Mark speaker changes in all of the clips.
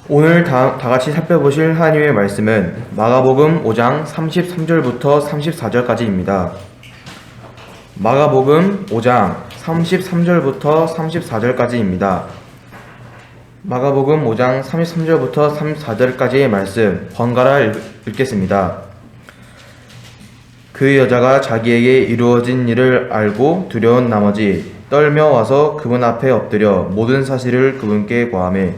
Speaker 1: 오늘 다 같이 살펴보실 하나님의 말씀은 마가복음 5장 33절부터 34절까지입니다. 마가복음 5장 33절부터 34절까지입니다. 마가복음 5장 33절부터 34절까지의 말씀 번갈아 읽겠습니다. 그 여자가 자기에게 이루어진 일을 알고 두려운 나머지 떨며 와서 그분 앞에 엎드려 모든 사실을 그분께 고하매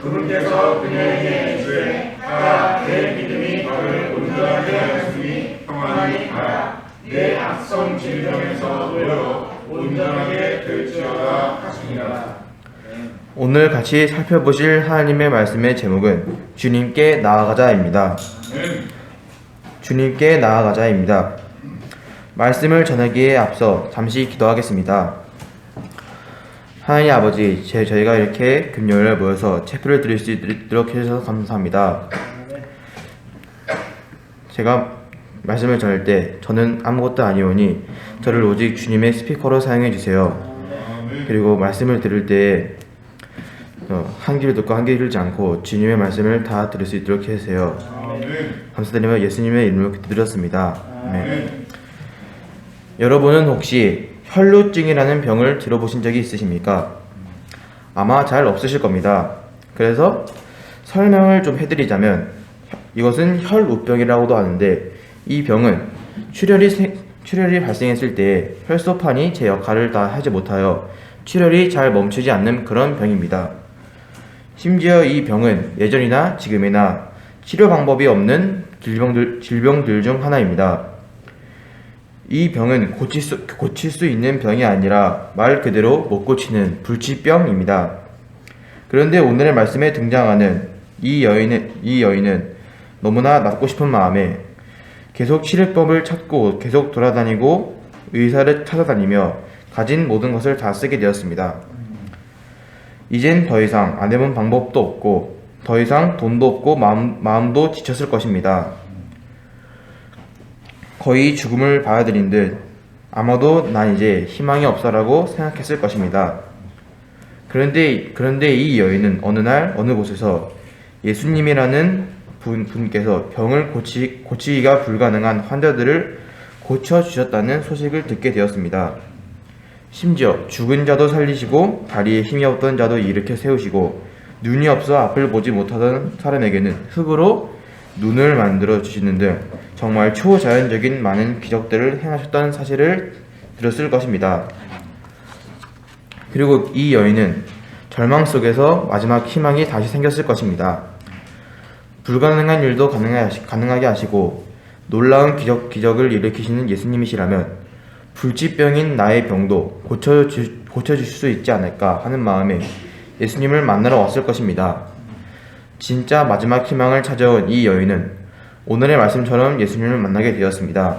Speaker 2: 그분께서 그녀에게 이르시되 가라, 내 믿음이 너를 온전하게 하였으니 평안히 가라, 내 악성 질병에서 놓여 온전하게 될지어다 하시니라.
Speaker 1: 오늘 같이 살펴보실 하나님의 말씀의 제목은 주님께 나아가자입니다. 주님께 나아가자입니다. 말씀을 전하기에 앞서 잠시 기도하겠습니다. 하나님 아버지, 저희가 이렇게 금요일에 모여서 체크를 드릴 수 있도록 해주셔서 감사합니다. 제가 말씀을 전할 때 저는 아무것도 아니오니 저를 오직 주님의 스피커로 사용해 주세요. 그리고 말씀을 들을 때 한 귀를 듣고 한 귀를 들지 않고 주님의 말씀을 다 들을 수 있도록 해주세요. 감사드리며 예수님의 이름으로 기도드렸습니다. 여러분은 혹시 혈루증이라는 병을 들어보신 적이 있으십니까? 아마 잘 없으실 겁니다. 그래서 설명을 좀 해드리자면 이것은 혈우병이라고도 하는데 이 병은 출혈이 발생했을 때 혈소판이 제 역할을 다 하지 못하여 출혈이 잘 멈추지 않는 그런 병입니다. 심지어 이 병은 예전이나 지금이나 치료 방법이 없는 질병들 중 하나입니다. 이 병은 고칠 수 있는 병이 아니라 말 그대로 못 고치는 불치병입니다. 그런데 오늘의 말씀에 등장하는 이 여인은 너무나 낫고 싶은 마음에 계속 치료법을 찾고 계속 돌아다니고 의사를 찾아다니며 가진 모든 것을 다 쓰게 되었습니다. 이젠 더 이상 안 해본 방법도 없고 더 이상 돈도 없고 마음도 지쳤을 것입니다. 거의 죽음을 받아들인 듯 아마도 난 이제 희망이 없어라고 생각했을 것입니다. 그런데 이 여인은 어느 날 어느 곳에서 예수님이라는 분께서 병을 고치기가 불가능한 환자들을 고쳐주셨다는 소식을 듣게 되었습니다. 심지어 죽은 자도 살리시고 다리에 힘이 없던 자도 일으켜 세우시고 눈이 없어 앞을 보지 못하던 사람에게는 흙으로 눈을 만들어 주시는 등 정말 초자연적인 많은 기적들을 행하셨다는 사실을 들었을 것입니다. 그리고 이 여인은 절망 속에서 마지막 희망이 다시 생겼을 것입니다. 불가능한 일도 가능하게 하시고 놀라운 기적을 일으키시는 예수님이시라면 불치병인 나의 병도 고쳐주실 수 있지 않을까 하는 마음에 예수님을 만나러 왔을 것입니다. 진짜 마지막 희망을 찾아온 이 여인은 오늘의 말씀처럼 예수님을 만나게 되었습니다.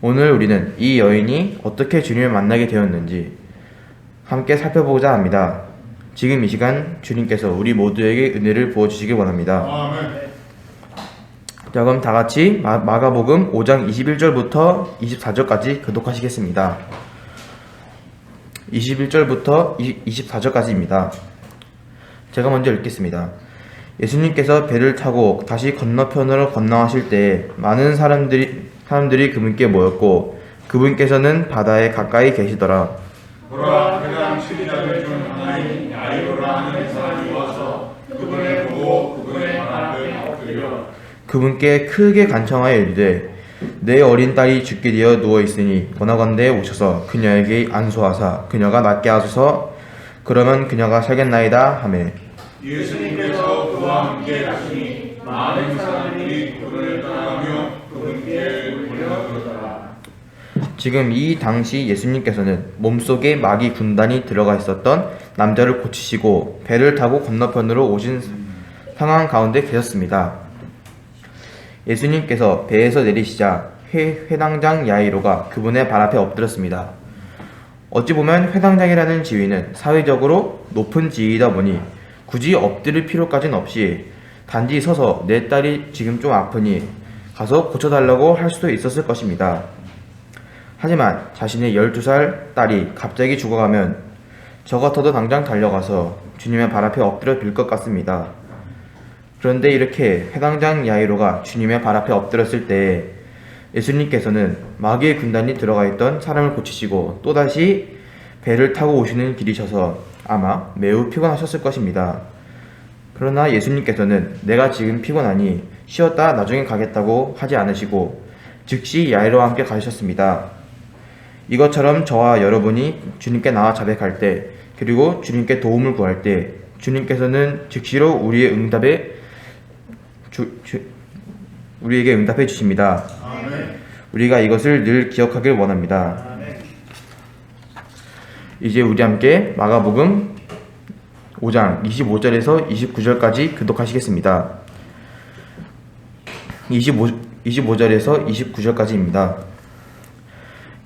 Speaker 1: 오늘 우리는 이 여인이 어떻게 주님을 만나게 되었는지 함께 살펴보고자 합니다. 지금 이 시간 주님께서 우리 모두에게 은혜를 부어주시기 원합니다. 자, 그럼 다 같이 마가복음 5장 21절부터 24절까지 교독하시겠습니다. 21절부터 24절까지입니다. 제가 먼저 읽겠습니다. 예수님께서 배를 타고 다시 건너편으로 건너가실 때 많은 사람들이 그분께 모였고 그분께서는 바다에 가까이 계시더라.
Speaker 2: 보라, 회당 치리자들 중 하나인 야이로라 하는 사람이 와서 그분을 보고 그분의 발 앞에 엎드려
Speaker 1: 그분께 크게 간청하여 이르되 내 어린 딸이 죽게 되어 누워 있으니 원하건대 오셔서 그녀에게 안수하사 그녀가 낫게 하소서. 그러면 그녀가 살겠나이다 하매
Speaker 2: 예수님께서 그와 함께 가시니 많은 사람들이 그분을 따라가며 그분께 몰려들었더라.
Speaker 1: 지금 이 당시 예수님께서는 몸속에 마귀 군단이 들어가 있었던 남자를 고치시고 배를 타고 건너편으로 오신 상황 가운데 계셨습니다. 예수님께서 배에서 내리시자 회당장 야이로가 그분의 발 앞에 엎드렸습니다. 어찌 보면 회당장이라는 지위는 사회적으로 높은 지위이다 보니 굳이 엎드릴 필요까지는 없이 단지 서서 내 딸이 지금 좀 아프니 가서 고쳐달라고 할 수도 있었을 것입니다. 하지만 자신의 12살 딸이 갑자기 죽어가면 저 같아도 당장 달려가서 주님의 발 앞에 엎드려 빌 것 같습니다. 그런데 이렇게 회당장 야이로가 주님의 발 앞에 엎드렸을 때 예수님께서는 마귀의 군단이 들어가 있던 사람을 고치시고 또다시 배를 타고 오시는 길이셔서 아마 매우 피곤하셨을 것입니다. 그러나 예수님께서는 내가 지금 피곤하니 쉬었다 나중에 가겠다고 하지 않으시고 즉시 야이로와 함께 가셨습니다. 이것처럼 저와 여러분이 주님께 나와 자백할 때 그리고 주님께 도움을 구할 때 주님께서는 즉시로 우리에게 응답해 주십니다.
Speaker 2: 아멘.
Speaker 1: 우리가 이것을 늘 기억하길 원합니다. 이제 우리 함께 마가복음 5장 25절에서 29절까지 교독하시겠습니다. 25절에서 29절까지입니다.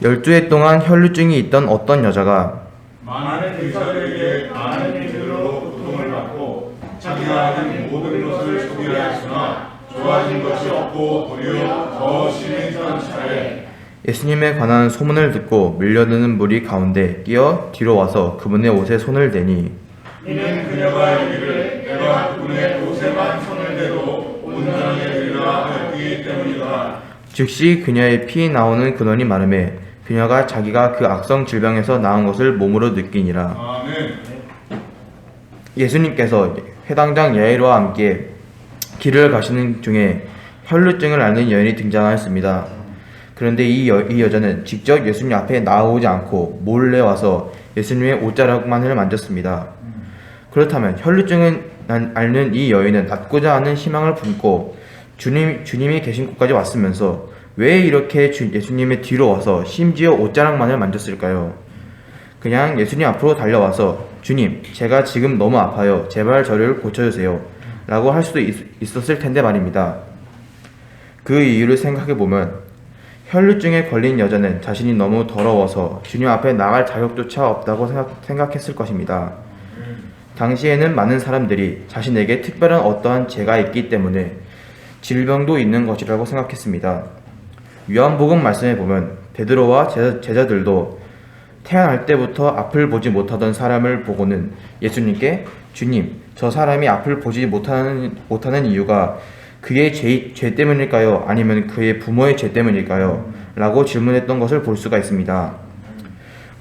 Speaker 1: 12해 동안 혈루증이 있던 어떤 여자가
Speaker 2: 많은 의사들에게 많은 힘들로 고통을 받고 자기가 하는 모든 것을 소개하였으나 좋아진 것이 없고 도리어 더 심해진 차례
Speaker 1: 예수님에 관한 소문을 듣고 밀려드는 무리 가운데 끼어 뒤로 와서 그분의 옷에 손을 대니
Speaker 2: 이는 그녀가 이르기를 내가 그분의 옷에만 손을 대도 온전하게 되리라 하였기 때문이다.
Speaker 1: 즉시 그녀의 피 나오는 근원이 마름에 그녀가 자기가 그 악성 질병에서 나은 것을 몸으로 느끼니라.
Speaker 2: 아멘.
Speaker 1: 예수님께서 회당장 야이로와 함께 길을 가시는 중에 혈루증을 앓는 여인이 등장하였습니다. 그런데 이 여자는 직접 예수님 앞에 나오지 않고 몰래 와서 예수님의 옷자락만을 만졌습니다. 그렇다면 혈루증을 앓는 이 여인은 낫고자 하는 희망을 품고 주님이 계신 곳까지 왔으면서 왜 이렇게 예수님의 뒤로 와서 심지어 옷자락만을 만졌을까요? 그냥 예수님 앞으로 달려와서 주님, 제가 지금 너무 아파요. 제발 저를 고쳐주세요. 라고 할 수도 있었을 텐데 말입니다. 그 이유를 생각해보면 혈루증에 걸린 여자는 자신이 너무 더러워서 주님 앞에 나갈 자격조차 없다고 생각했을 것입니다. 당시에는 많은 사람들이 자신에게 특별한 어떠한 죄가 있기 때문에 질병도 있는 것이라고 생각했습니다. 요한복음 말씀에 보면 베드로와 제자들도 태어날 때부터 앞을 보지 못하던 사람을 보고는 예수님께 주님, 저 사람이 앞을 보지 못하는 이유가 그의 죄 때문일까요? 아니면 그의 부모의 죄 때문일까요? 라고 질문했던 것을 볼 수가 있습니다.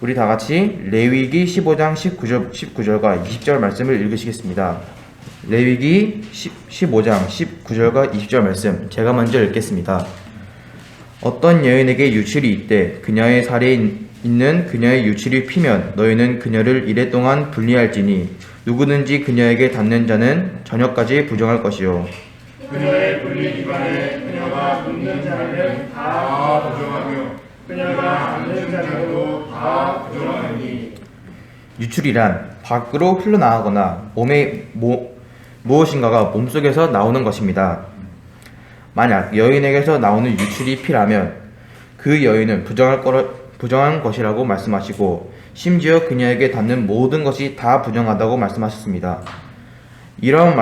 Speaker 1: 우리 다 같이 레위기 15장 19절과 20절 말씀을 읽으시겠습니다. 레위기 15장 19절과 20절 말씀 제가 먼저 읽겠습니다. 어떤 여인에게 유출이 있되 그녀의 살에 있는 그녀의 유출이 피면 너희는 그녀를 이래 동안 분리할지니 누구든지 그녀에게 닿는 자는 저녁까지 부정할 것이요.
Speaker 2: 그녀의 분리 기간에 그녀가 눕는 자는 다 부정하며 그녀가 앉는 자들도 다 부정하니.
Speaker 1: 유출이란 밖으로 흘러나가거나 몸에 무엇인가가 몸속에서 나오는 것입니다. 만약 여인에게서 나오는 유출이 피라면 그 여인은 부정한 것이라고 말씀하시고 심지어 그녀에게 닿는 모든 것이 다 부정하다고 말씀하셨습니다. 이러한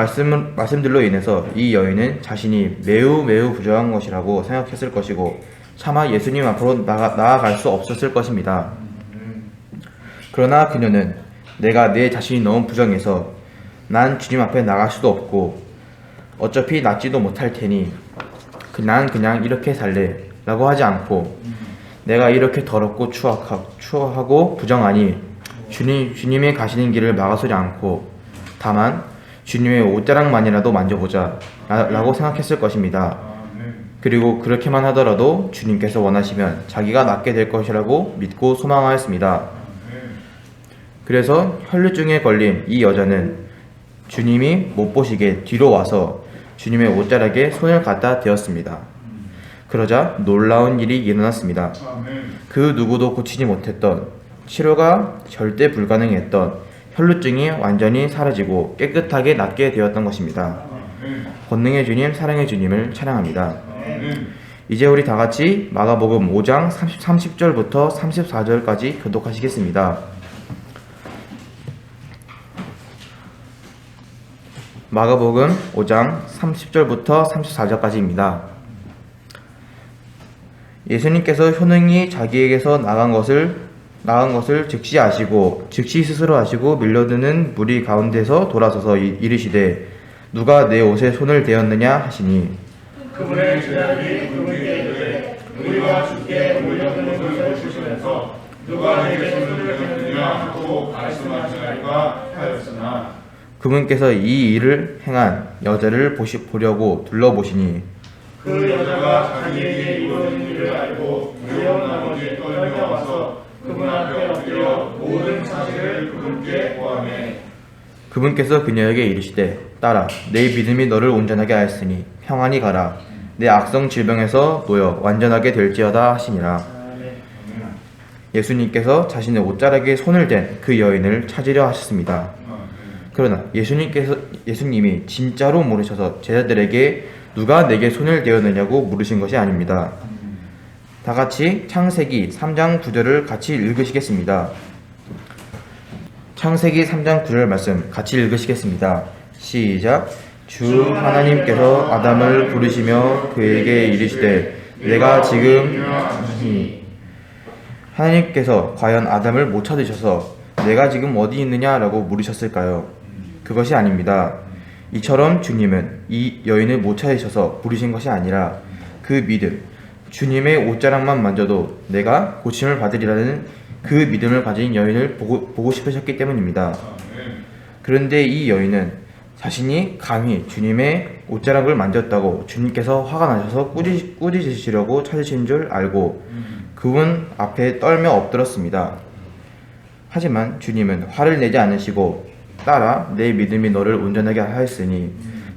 Speaker 1: 말씀들로 인해서 이 여인은 자신이 매우 부정한 것이라고 생각했을 것이고 차마 예수님 앞으로 나아갈 수 없었을 것입니다. 그러나 그녀는 내가 내 자신이 너무 부정해서 난 주님 앞에 나갈 수도 없고 어차피 낫지도 못할 테니 난 그냥 이렇게 살래 라고 하지 않고 내가 이렇게 더럽고 추하고 부정하니 주님이 가시는 길을 막아서지 않고 다만 주님의 옷자락만이라도 만져보자 라고 생각했을 것입니다. 그리고 그렇게만 하더라도 주님께서 원하시면 자기가 낫게 될 것이라고 믿고 소망하였습니다. 그래서 혈루증에 걸린 이 여자는 주님이 못 보시게 뒤로 와서 주님의 옷자락에 손을 갖다 대었습니다. 그러자 놀라운 일이 일어났습니다. 그 누구도 고치지 못했던 치료가 절대 불가능했던 혈루증이 완전히 사라지고 깨끗하게 낫게 되었던 것입니다. 권능의 주님, 사랑의 주님을 찬양합니다. 이제 우리 다 같이 마가복음 5장 30절부터 34절까지 교독하시겠습니다. 마가복음 5장 30절부터 34절까지입니다. 예수님께서 효능이 자기에게서 나간 것을 나은 것을 즉시 스스로 아시고 밀려드는 무리 가운데서 돌아서서 이르시되 누가 내 옷에 손을 대었느냐 하시니
Speaker 2: 그분의 제자들이 그분께 이르되 우리가 주께 올려둔 것을 보시면서 누가 내게 손을 대었느냐 하고 말씀하시나이까 하였으나
Speaker 1: 그분께서 이 일을 행한 여자를 보려고 둘러보시니
Speaker 2: 그 여자가 자기에게 이루어진 일을 알고 두려운 나머지 떨려와서 그분 앞에 엎드려 모든 사실을 그분께 고하매
Speaker 1: 그분께서 그녀에게 이르시되 딸아 내 믿음이 너를 온전하게 하였으니 평안히 가라 내 악성 질병에서 놓여 완전하게 될지어다 하시니라. 예수님께서 자신의 옷자락에 손을 댄 그 여인을 찾으려 하셨습니다. 그러나 예수님이 진짜로 모르셔서 제자들에게 누가 내게 손을 대었느냐고 물으신 것이 아닙니다. 다 같이 창세기 3장 9절을 같이 읽으시겠습니다. 창세기 3장 9절 말씀 같이 읽으시겠습니다. 시작. 주 하나님께서 아담을 부르시며 그에게 이르시되 내가 지금 하나님께서 과연 아담을 못 찾으셔서 내가 지금 어디 있느냐라고 물으셨을까요? 그것이 아닙니다. 이처럼 주님은 이 여인을 못 찾으셔서 부르신 것이 아니라 그 믿음, 주님의 옷자락만 만져도 내가 고침을 받으리라는 그 믿음을 가진 여인을 보고 싶으셨기 때문입니다. 그런데 이 여인은 자신이 감히 주님의 옷자락을 만졌다고 주님께서 화가 나셔서 꾸짖으시려고 찾으신 줄 알고 그분 앞에 떨며 엎드렸습니다. 하지만 주님은 화를 내지 않으시고 딸아 내 믿음이 너를 온전하게 하였으니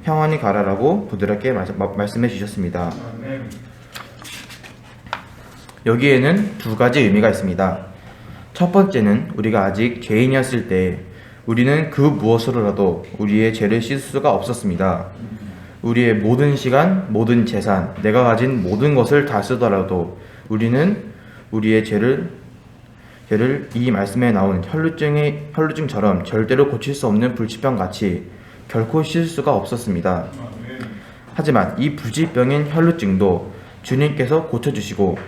Speaker 1: 평안히 가라라고 부드럽게 말씀해 주셨습니다. 여기에는 두 가지 의미가 있습니다. 첫 번째는 우리가 아직 죄인이었을 때 우리는 그 무엇으로라도 우리의 죄를 씻을 수가 없었습니다. 우리의 모든 시간, 모든 재산, 내가 가진 모든 것을 다 쓰더라도 우리는 우리의 죄를 이 말씀에 나온 혈루증처럼 절대로 고칠 수 없는 불치병 같이 결코 씻을 수가 없었습니다. 하지만 이 불치병인 혈루증도 주님께서 고쳐주시고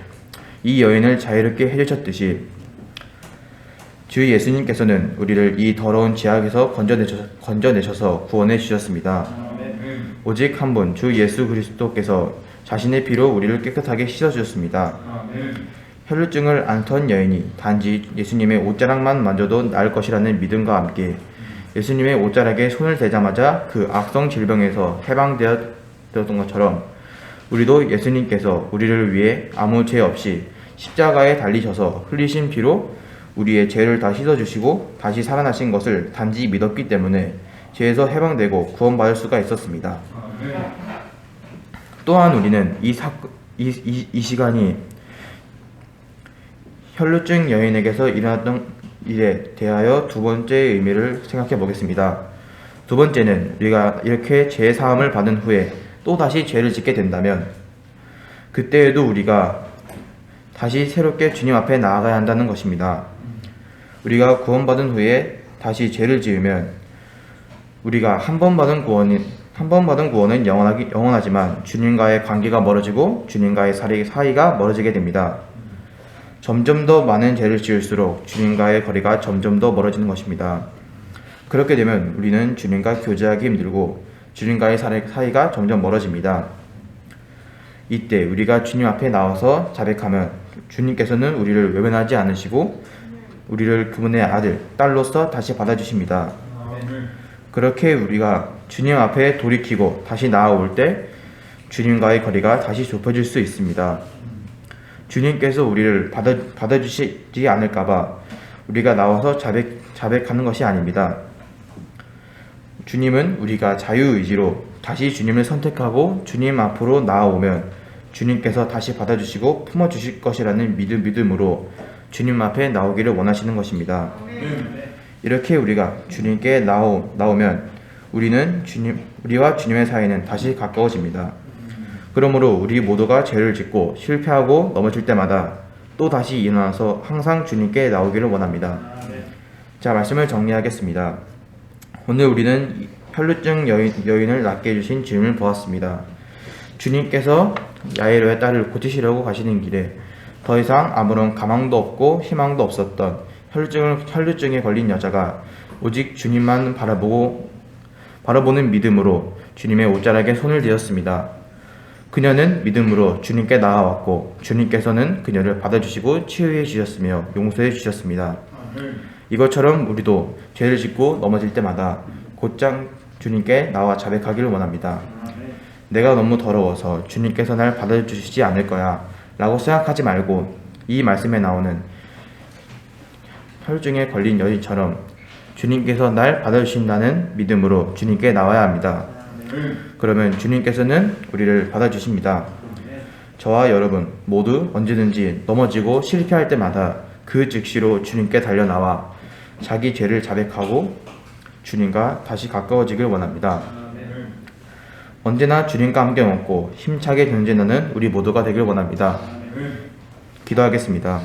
Speaker 1: 이 여인을 자유롭게 해주셨듯이 주 예수님께서는 우리를 이 더러운 죄악에서 건져내셔서 구원해 주셨습니다. 오직 한 분 주 예수 그리스도께서 자신의 피로 우리를 깨끗하게 씻어주셨습니다. 혈루증을 앓던 여인이 단지 예수님의 옷자락만 만져도 나을 것이라는 믿음과 함께 예수님의 옷자락에 손을 대자마자 그 악성 질병에서 해방되었던 것처럼 우리도 예수님께서 우리를 위해 아무 죄 없이 십자가에 달리셔서 흘리신 피로 우리의 죄를 다 씻어주시고 다시 살아나신 것을 단지 믿었기 때문에 죄에서 해방되고 구원받을 수가 있었습니다. 또한 우리는 이 시간이 혈루증 여인에게서 일어났던 일에 대하여 두 번째 의미를 생각해 보겠습니다. 두 번째는 우리가 이렇게 죄 사함을 받은 후에 또 다시 죄를 짓게 된다면 그때에도 우리가 다시 새롭게 주님 앞에 나아가야 한다는 것입니다. 우리가 구원받은 후에 다시 죄를 지으면 우리가 한 번 받은 구원은 영원하지만 주님과의 관계가 멀어지고 주님과의 사이가 멀어지게 됩니다. 점점 더 많은 죄를 지을수록 주님과의 거리가 점점 더 멀어지는 것입니다. 그렇게 되면 우리는 주님과 교제하기 힘들고 주님과의 사이가 점점 멀어집니다. 이때 우리가 주님 앞에 나와서 자백하면 주님께서는 우리를 외면하지 않으시고 우리를 그분의 아들, 딸로서 다시 받아주십니다. 그렇게 우리가 주님 앞에 돌이키고 다시 나아올 때 주님과의 거리가 다시 좁혀질 수 있습니다. 주님께서 우리를 받아주시지 않을까봐 우리가 나와서 자백하는 것이 아닙니다. 주님은 우리가 자유의지로 다시 주님을 선택하고 주님 앞으로 나아오면 주님께서 다시 받아주시고 품어주실 것이라는 믿음으로 주님 앞에 나오기를 원하시는 것입니다. 이렇게 우리가 주님께 나오면 우리와 주님의 사이는 다시 가까워집니다. 그러므로 우리 모두가 죄를 짓고 실패하고 넘어질 때마다 또 다시 일어나서 항상 주님께 나오기를 원합니다. 자, 말씀을 정리하겠습니다. 오늘 우리는 혈루증 여인을 낫게 해주신 주님을 보았습니다. 주님께서 야이로의 딸을 고치시려고 가시는 길에 더 이상 아무런 가망도 없고 희망도 없었던 혈루증에 걸린 여자가 오직 주님만 바라보는 믿음으로 주님의 옷자락에 손을 대었습니다. 그녀는 믿음으로 주님께 나아왔고 주님께서는 그녀를 받아주시고 치유해 주셨으며 용서해 주셨습니다. 이것처럼 우리도 죄를 짓고 넘어질 때마다 곧장 주님께 나와 자백하기를 원합니다. 내가 너무 더러워서 주님께서 날 받아주시지 않을 거야 라고 생각하지 말고 이 말씀에 나오는 혈증에 걸린 여인처럼 주님께서 날 받아주신다는 믿음으로 주님께 나와야 합니다. 그러면 주님께서는 우리를 받아주십니다. 저와 여러분 모두 언제든지 넘어지고 실패할 때마다 그 즉시로 주님께 달려나와 자기 죄를 자백하고 주님과 다시 가까워지길 원합니다. 언제나 주님과 함께 먹고 힘차게 전진하는 우리 모두가 되길 원합니다. 기도하겠습니다.